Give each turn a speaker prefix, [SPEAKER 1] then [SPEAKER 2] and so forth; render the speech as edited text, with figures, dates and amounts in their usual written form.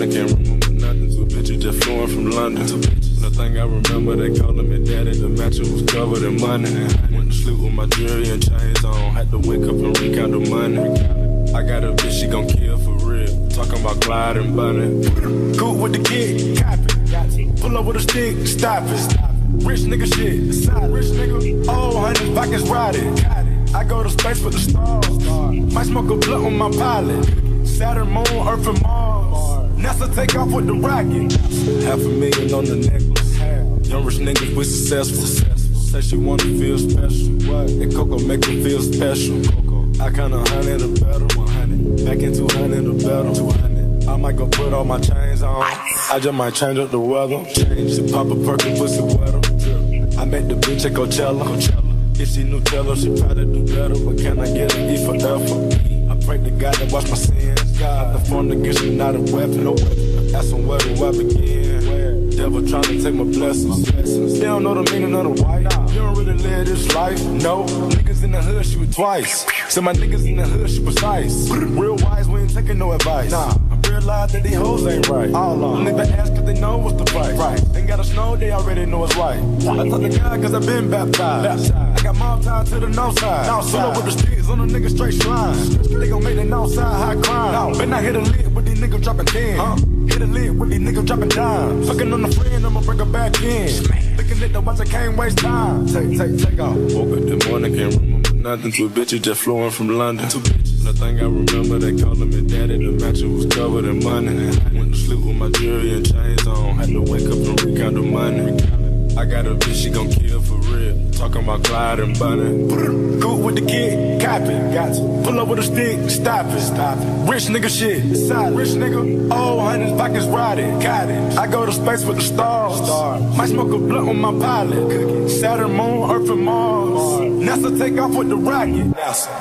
[SPEAKER 1] morning, can't remember nothing. Two bitches just flowing from London. The thing I remember, they calling me daddy. The mattress was covered in money. Went to sleep with my jewelry and chains on. Had to wake up and recount the money. I got a bitch, she gon' kill for real. Talking about Clyde and Bunny. Cool with the kid, cop it. Pull up with a stick, stop it. Rich nigga shit, side rich nigga. Oh, honey, pockets rotted. I go to space with the stars. Might smoke a blunt on my pilot. Saturn, Moon, Earth, and Mars. NASA take off with the rocket. $500,000 on the necklace. Young rich niggas, we successful. Say she wanna feel special. And Coco make her feel special. I kinda 100 or better. 100. Back in 200 or better. 200. I might go put all my chains on. I just might change up the weather. Change to pop a perky pussy wetter. I met the bitch at Coachella. If she knew Nutella, she probably do better. But can I get an E forever? I pray to God to wash my sins. God, the form against me, not a weapon. No weapon. Ask them where do I begin? Devil trying to take my blessings. They don't know the meaning of the white. You don't really live this life. No, niggas in the hood shoot twice. So my niggas in the hood shoot precise. Real wise, we ain't taking no advice. Nah, I realize that these hoes ain't right. All on. Nigga ask cause they know what's the price. Right. Ain't gotta snow, they already know it's right. I talk to God cause I been baptized. I got mom tied to the north side. Pull up with the sticks on the nigga straight slime. They gon' make the north side high crime. But I hit a lid with these niggas dropping 10. Hit a lid with these niggas dropping dimes. Fucking on the friend, I'ma bring her back in. Looking at the watch, I can't waste time. Take off. Woke up this morning, can't remember nothing. Two bitches just flowing from London. Two bitches. The thing I remember, they calling me daddy. The mattress was covered in money. Went to sleep with my jewelry and chains on. Had to wake up and recount the money. I got a bitch, she gon' kill for real. Talking about Clyde and Bunny. Cool with the kid, cop it. Got to pull up with a stick, stop it. Rich nigga shit, side rich nigga. Oh, honey, pockets rotted. Got it. I go to space with the stars. Might smoke a blunt on my pilot. Saturn, Moon, Earth, and Mars. NASA take off with the rocket. NASA.